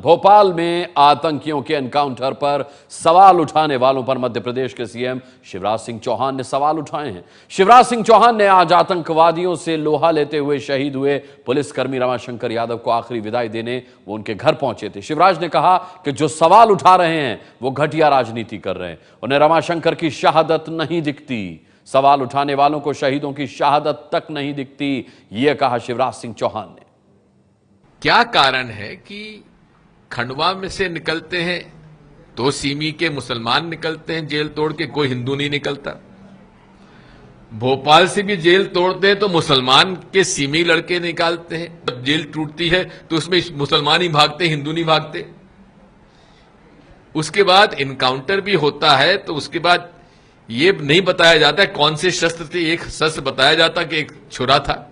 भोपाल में आतंकियों के एनकाउंटर पर सवाल उठाने वालों पर मध्य प्रदेश के सीएम शिवराज सिंह चौहान ने सवाल उठाए हैं। शिवराज सिंह चौहान ने आज आतंकवादियों से लोहा लेते हुए शहीद हुए पुलिसकर्मी रमाशंकर यादव को आखिरी विदाई देने वो उनके घर पहुंचे थे। शिवराज ने कहा कि जो सवाल उठा रहे हैं वो घटिया राजनीति कर रहे हैं, उन्हें रमाशंकर की शहादत नहीं दिखती। सवाल उठाने वालों को शहीदों की शहादत तक नहीं दिखती, यह कहा शिवराज सिंह चौहान ने। क्या कारण है कि खंडवा में से निकलते हैं तो सीमी के मुसलमान निकलते हैं जेल तोड़ के, कोई हिंदू नहीं निकलता। भोपाल से भी जेल तोड़ते हैं तो मुसलमान के सीमी लड़के निकालते हैं। जब जेल टूटती है तो उसमें मुसलमान ही भागते, हिंदू नहीं भागते। उसके बाद इनकाउंटर भी होता है तो उसके बाद ये नहीं बताया जाता है कौन से शस्त्र थे। एक शस्त्र बताया जाता कि एक छुरा था,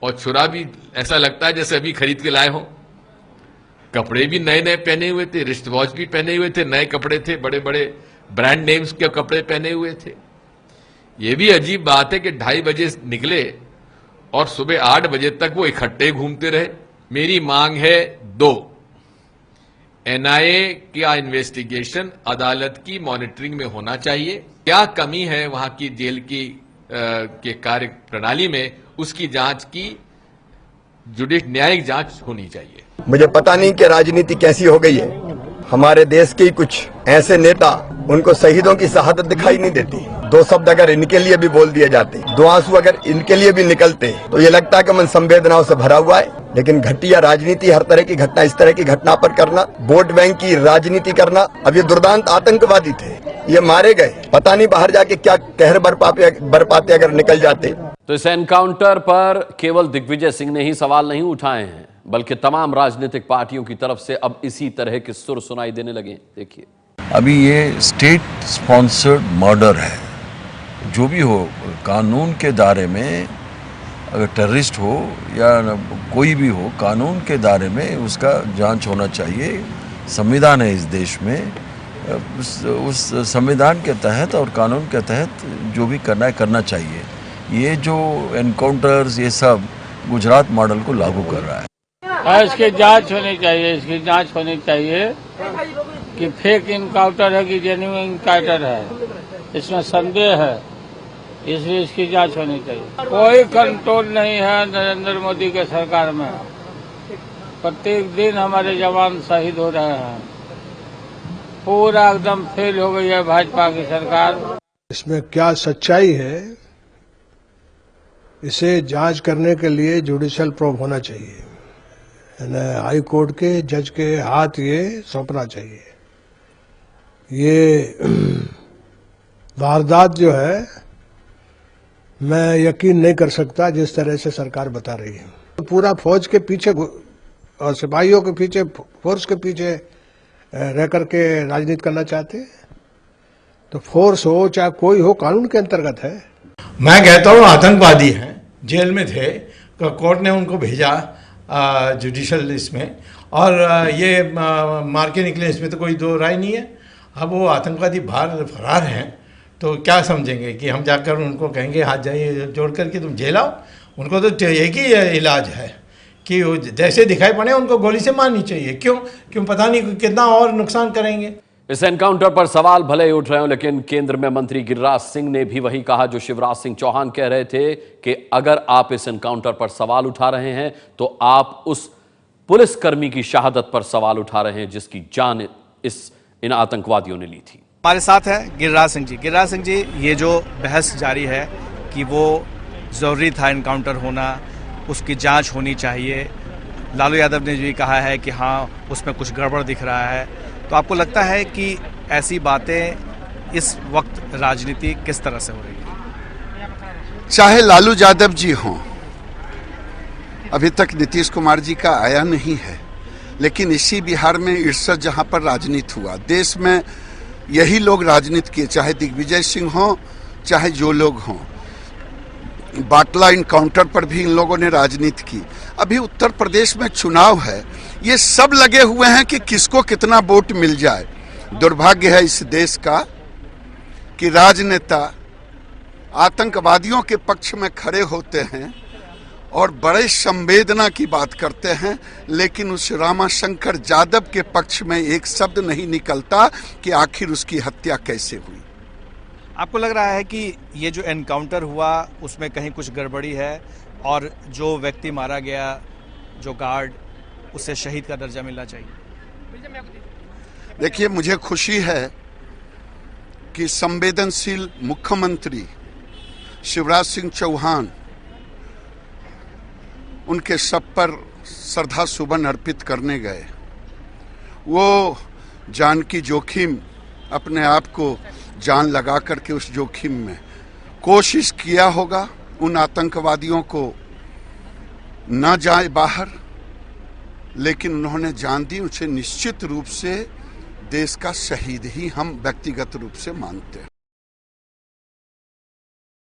और छुरा भी ऐसा लगता है जैसे अभी खरीद के लाए हों। कपड़े भी नए नए पहने हुए थे, रिस्ट वॉच भी पहने हुए थे, नए कपड़े थे, बड़े बड़े ब्रांड नेम्स के कपड़े पहने हुए थे। ये भी अजीब बात है कि 2:30 बजे निकले और सुबह 8 बजे तक वो इकट्ठे घूमते रहे। मेरी मांग है 2, एनआईए का इन्वेस्टिगेशन अदालत की मॉनिटरिंग में होना चाहिए। क्या कमी है वहां की जेल की के कार्य प्रणाली में, उसकी जांच की न्यायिक जांच होनी चाहिए। मुझे पता नहीं कि राजनीति कैसी हो गई है। हमारे देश के कुछ ऐसे नेता, उनको शहीदों की शहादत दिखाई नहीं देती। 2 शब्द अगर इनके लिए भी बोल दिए जाते, 2 आंसू अगर इनके लिए भी निकलते, तो ये लगता है कि मन संवेदनाओं से भरा हुआ है। लेकिन घटिया राजनीति, हर तरह की घटना, इस तरह की घटना पर करना, वोट बैंक की राजनीति करना। अब ये दुर्दांत आतंकवादी थे, ये मारे गए, पता नहीं बाहर जाके क्या कहर बरपाते अगर निकल जाते। तो इस एनकाउंटर पर केवल दिग्विजय सिंह ने ही सवाल नहीं उठाए हैं, बल्कि तमाम राजनीतिक पार्टियों की तरफ से अब इसी तरह के सुर सुनाई देने लगे। देखिए, अभी ये स्टेट स्पॉन्सर्ड मर्डर है। जो भी हो, कानून के दायरे में, अगर टेररिस्ट हो या कोई भी हो, कानून के दायरे में उसका जांच होना चाहिए। संविधान है इस देश में, उस संविधान के तहत और कानून के तहत जो भी करना है करना चाहिए। ये जो एनकाउंटर्स, ये सब गुजरात मॉडल को लागू कर रहा है। इसकी जांच होनी चाहिए, इसकी जांच होनी चाहिए कि फेक इनकाउंटर है कि जेन्युइन इनकाउंटर है, इसमें संदेह है, इसलिए इसकी जांच होनी चाहिए। कोई कंट्रोल नहीं है नरेंद्र मोदी के सरकार में। प्रत्येक दिन हमारे जवान शहीद हो रहे हैं। पूरा एकदम फेल हो गई है भाजपा की सरकार। इसमें क्या सच्चाई है, इसे जांच करने के लिए जुडिशियल प्रोब होना चाहिए। हाई कोर्ट के जज के हाथ ये सौंपना चाहिए। ये वारदात जो है, मैं यकीन नहीं कर सकता जिस तरह से सरकार बता रही है। पूरा फौज के पीछे और सिपाहियों के पीछे, फोर्स के पीछे रह करके राजनीति करना चाहते हैं। तो फोर्स हो चाहे कोई हो, कानून के अंतर्गत है। मैं कहता हूँ आतंकवादी हैं, जेल में थे, तो कोर्ट ने उनको भेजा जुडिशल इसमें, और ये मार के निकले, इसमें तो कोई दो राय नहीं है। अब वो आतंकवादी बाहर फरार हैं, तो क्या समझेंगे कि हम जाकर उनको कहेंगे हाथ जाइए जोड़ करके तुम जेल आओ? उनको तो एक ही इलाज है कि वो जैसे दिखाई पड़े उनको गोली से मारनी चाहिए। क्यों पता नहीं कितना और नुकसान करेंगे। इस एनकाउंटर पर सवाल भले ही उठ रहे हो, लेकिन केंद्र में मंत्री गिरिराज सिंह ने भी वही कहा जो शिवराज सिंह चौहान कह रहे थे कि अगर आप इस एनकाउंटर पर सवाल उठा रहे हैं तो आप उस पुलिसकर्मी की शहादत पर सवाल उठा रहे हैं जिसकी जान इन आतंकवादियों ने ली थी। हमारे साथ है गिरिराज सिंह जी। गिरिराज सिंह जी, ये जो बहस जारी है कि वो जरूरी था एनकाउंटर होना, उसकी जांच होनी चाहिए, लालू यादव ने भी कहा है कि हाँ उसमें कुछ गड़बड़ दिख रहा है, तो आपको लगता है कि ऐसी बातें इस वक्त राजनीति किस तरह से हो रही है? चाहे लालू यादव जी हों, अभी तक नीतीश कुमार जी का आया नहीं है, लेकिन इसी बिहार में इरसठ जहां पर राजनीति हुआ, देश में यही लोग राजनीति किए, चाहे दिग्विजय सिंह हो, चाहे जो लोग हों। बाटला इनकाउंटर पर भी इन लोगों ने राजनीति की। अभी उत्तर प्रदेश में चुनाव है, ये सब लगे हुए हैं कि किसको कितना वोट मिल जाए। दुर्भाग्य है इस देश का कि राजनेता आतंकवादियों के पक्ष में खड़े होते हैं और बड़े संवेदना की बात करते हैं, लेकिन उस रामाशंकर यादव के पक्ष में एक शब्द नहीं निकलता कि आखिर उसकी हत्या कैसे हुई। आपको लग रहा है कि ये जो एनकाउंटर हुआ उसमें कहीं कुछ गड़बड़ी है और जो व्यक्ति मारा गया, जो गार्ड, उसे शहीद का दर्जा मिलना चाहिए? देखिए, मुझे खुशी है कि संवेदनशील मुख्यमंत्री शिवराज सिंह चौहान उनके शव पर श्रद्धा सुमन अर्पित करने गए। वो जान की जोखिम, अपने आप को जान लगा करके उस जोखिम में कोशिश किया होगा उन आतंकवादियों को न जाए बाहर, लेकिन उन्होंने जान दी। उसे निश्चित रूप से देश का शहीद ही हम व्यक्तिगत रूप से मानते हैं।